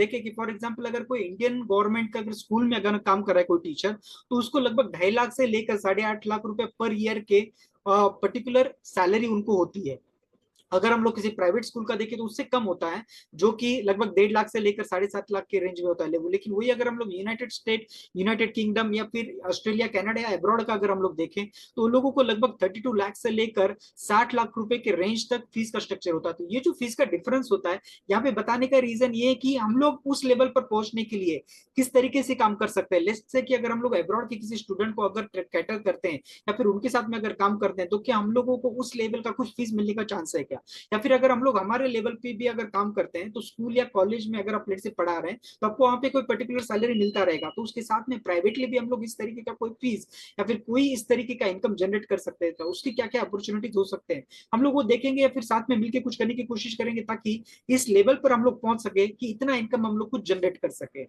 देखिए कि for example अगर कोई इंडियन गवर्नमेंट का अगर स्कूल में अगर काम कर रहा है कोई टीचर, तो उसको लगभग 2.5 लाख से लेकर 8.5 लाख रुपए पर ईयर के पर्टिकुलर सैलरी उनको होती है। अगर हम लोग किसी प्राइवेट स्कूल का देखें तो उससे कम होता है, जो कि लगभग 1.5 लाख से लेकर 7.5 लाख के रेंज में होता है लेकिन वही अगर हम लोग यूनाइटेड स्टेट, यूनाइटेड किंगडम या फिर ऑस्ट्रेलिया, कनाडा या अब्रॉड का अगर हम लोग देखें, तो उन लोगों को लगभग 32 लाख से लेकर 60 लाख रुपए के रेंज तक फीस का स्ट्रक्चर होता है। तो ये जो फीस का डिफरेंस होता है, यहाँ पे बताने का रीजन ये है कि हम लोग उस लेवल पर पहुंचने के लिए किस तरीके से काम कर सकते हैं। लेट्स से कि अगर हम लोग अब्रॉड के किसी स्टूडेंट को अगर कैटर करते हैं या फिर उनके साथ में अगर काम करते हैं, तो क्या हम लोगों को उस लेवल का कुछ फीस मिलने का चांस है क्या? या फिर अगर हम लोग हमारे लेवल पे भी अगर काम करते हैं, तो स्कूल या कॉलेज में अगर आप लेट से पढ़ा रहे हैं, तो आपको वहां पे कोई पर्टिकुलर सैलरी मिलता रहेगा, तो उसके साथ में प्राइवेटली भी हम लोग इस तरीके का कोई फीस या फिर कोई इस तरीके का इनकम जनरेट कर सकते हैं, तो उसकी क्या क्या अपॉर्चुनिटीज हो सकते हैं, हम लोग वो देखेंगे या फिर साथ में मिलकर कुछ करने की कोशिश करेंगे, ताकि इस लेवल पर हम लोग पहुंच सके कि इतना इनकम हम लोग कुछ जनरेट कर सके।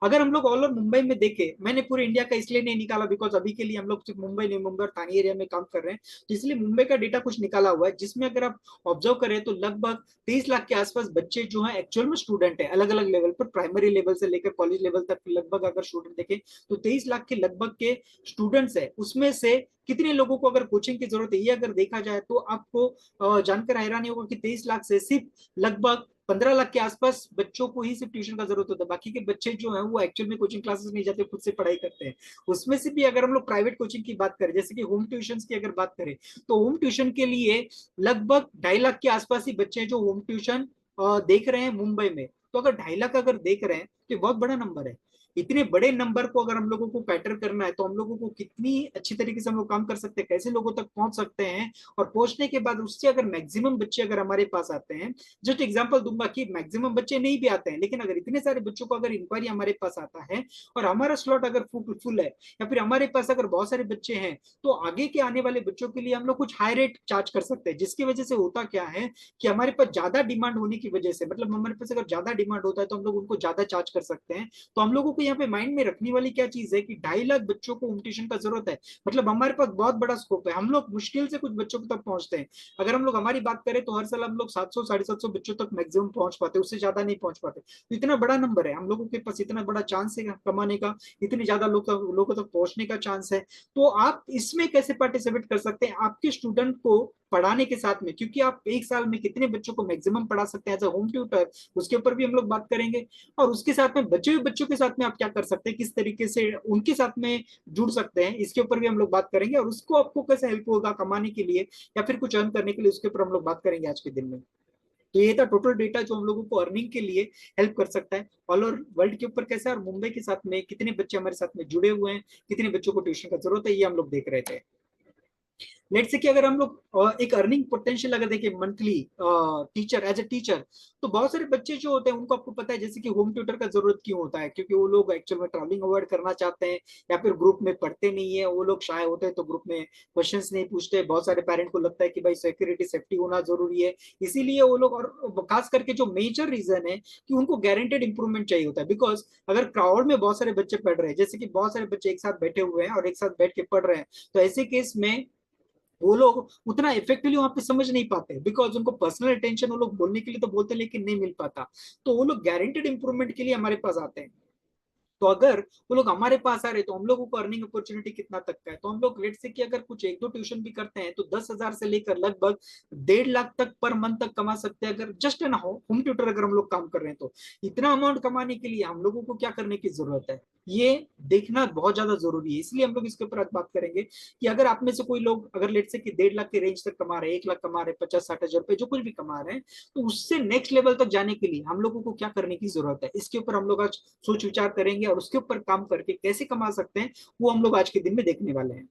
अगर हम लोग ऑल ओवर मुंबई में देखें, मैंने पूरे इंडिया का इसलिए नहीं निकाला बिकॉज अभी के लिए हम लोग सिर्फ मुंबई नहीं, मुंबई और थाने एरिया में काम कर रहे हैं, तो इसलिए मुंबई का डेटा कुछ निकाला हुआ है, जिसमें अगर आप ऑब्जर्व करें तो लगभग 23 लाख के आसपास बच्चे जो हैं एक्चुअल में स्टूडेंट है, अलग अलग लेवल पर, प्राइमरी लेवल से लेकर कॉलेज लेवल तक लगभग अगर स्टूडेंट देखें तो 23 लाख के लगभग के स्टूडेंट्स है। उसमें से कितने लोगों को अगर कोचिंग की जरूरत है, ये अगर देखा जाए तो आपको जानकर हैरानी होगा कि 23 लाख से सिर्फ लगभग 15 लाख के आसपास बच्चों को ही सिर्फ ट्यूशन का जरूरत होता है। बाकी के बच्चे जो है वो एक्चुअल में कोचिंग क्लासेस नहीं जाते, खुद से पढ़ाई करते हैं। उसमें से भी अगर हम लोग प्राइवेट कोचिंग की बात करें, जैसे कि होम ट्यूशन की अगर बात करें, तो होम ट्यूशन के लिए लगभग 2.5 लाख के आसपास ही बच्चे जो होम ट्यूशन देख रहे हैं मुंबई में। तो अगर 2.5 लाख अगर देख रहे हैं तो बहुत बड़ा नंबर है। इतने बड़े नंबर को अगर हम लोगों को कैटर करना है, तो हम लोगों को कितनी अच्छी तरीके से हम लोग काम कर सकते हैं, कैसे लोगों तक पहुंच सकते हैं, और पहुंचने के बाद उससे अगर मैक्सिमम बच्चे अगर हमारे पास आते हैं, जस्ट एग्जांपल दूंगा कि मैक्सिमम बच्चे नहीं भी आते हैं, लेकिन अगर इतने सारे बच्चों को अगर इंक्वायरी हमारे पास आता है और हमारा स्लॉट अगर फुल है, या फिर हमारे पास अगर बहुत सारे बच्चे हैं, तो आगे के आने वाले बच्चों के लिए हम लोग कुछ हाई रेट चार्ज कर सकते हैं, जिसकी वजह से होता क्या है कि हमारे पास ज्यादा डिमांड होने की वजह से, मतलब हमारे पास अगर ज्यादा डिमांड होता है तो हम लोग उनको ज्यादा चार्ज कर सकते हैं। तो हम लोगों को यहाँ पे माइंड में रखने वाली क्या चीज है कि 2.5 लाख बच्चों को होम ट्यूशन का जरूरत है, मतलब हमारे पास बहुत बड़ा स्कोप है। हम लोग मुश्किल से कुछ बच्चों तक पहुंचते हैं। अगर हम लोग हमारी बात करें तो हर साल हम लोग 700 750 बच्चों तक मैक्सिमम पहुंच पाते, उससे ज्यादा नहीं पहुंच पाते। तो इतना बड़ा नंबर है, हम लोगों के पास इतना बड़ा चांस है कमाने का, इतने ज्यादा लोगों तक पहुंचने का चांस है। तो आप इसमें कैसे पार्टिसिपेट कर सकते हैं आपके स्टूडेंट को पढ़ाने के साथ में, क्योंकि आप एक साल में कितने बच्चों को मैक्सिमम पढ़ा सकते हैं एज अ होम ट्यूटर, उसके ऊपर भी हम लोग बात करेंगे। और उसके साथ में बचे हुए बच्चों के साथ में आप क्या कर सकते हैं, किस तरीके से उनके साथ में जुड़ सकते हैं, इसके ऊपर भी हम लोग बात करेंगे। और उसको आपको कैसे हेल्प होगा कमाने के लिए या फिर कुछ अर्न करने के लिए, उसके ऊपर हम लोग बात करेंगे आज के दिन में। तो ये था टोटल डेटा जो हम लोगों को अर्निंग के लिए हेल्प कर सकता है ऑल ओवर वर्ल्ड के ऊपर कैसा है, और मुंबई के साथ में कितने बच्चे हमारे साथ में जुड़े हुए हैं, कितने बच्चों को ट्यूशन का जरूरत है, ये हम लोग देख रहे थे। लेट से कि अगर हम लोग एक अर्निंग पोटेंशियल अगर देखें monthly teacher as a teacher, तो बहुत सारे बच्चे जो होते हैं उनको आपको पता है जैसे कि होम ट्यूटर का जरूरत क्यों होता है, क्योंकि वो लोग एक्चुअल में ट्रैवलिंग अवॉइड करना चाहते हैं, या फिर ग्रुप में पढ़ते नहीं है, वो लोग शाय होते हैं तो ग्रुप में क्वेश्चंस नहीं पूछते। बहुत सारे पेरेंट को लगता है कि भाई सिक्योरिटी सेफ्टी होना जरूरी है, इसीलिए वो लोग, और खास करके जो मेजर रीजन है कि उनको गारंटेड इंप्रूवमेंट चाहिए होता है। बिकॉज अगर क्राउड में बहुत सारे बच्चे पढ़ रहे हैं, जैसे कि बहुत सारे बच्चे एक साथ बैठे हुए हैं और एक साथ बैठ के पढ़ रहे हैं, तो ऐसे केस में वो लोग उतना इफेक्टिवली वहां पे समझ नहीं पाते, बिकॉज उनको पर्सनल अटेंशन वो लोग बोलने के लिए तो बोलते हैं लेकिन नहीं मिल पाता। तो वो लोग गारंटेड इंप्रूवमेंट के लिए हमारे पास आते हैं। तो अगर वो लोग हमारे पास आ रहे तो हम लोगों को अर्निंग अपॉर्चुनिटी कितना तक का है, तो हम लोग लेट से कि अगर कुछ एक दो ट्यूशन भी करते हैं तो 10,000 से लेकर लगभग 1.5 लाख तक पर मंथ तक कमा सकते हैं, अगर जस्ट ना हो होम ट्यूटर अगर हम लोग काम कर रहे हैं तो। इतना अमाउंट कमाने के लिए हम लोगों को क्या करने की जरूरत है, ये देखना बहुत ज्यादा जरूरी है। इसलिए हम लोग इसके ऊपर आज बात करेंगे कि अगर आप में से कोई लोग अगर लेट से कि 1.5 लाख के रेंज तक कमा रहे हैं, 1 लाख कमा रहे हैं, 50-60 हजार रुपए जो कुछ भी कमा रहे हैं, तो उससे नेक्स्ट लेवल तक जाने के लिए हम लोगों को क्या करने की जरूरत है, इसके ऊपर हम लोग आज सोच विचार करेंगे, और उसके ऊपर काम करके कैसे कमा सकते हैं वो हम लोग आज के दिन में देखने वाले हैं।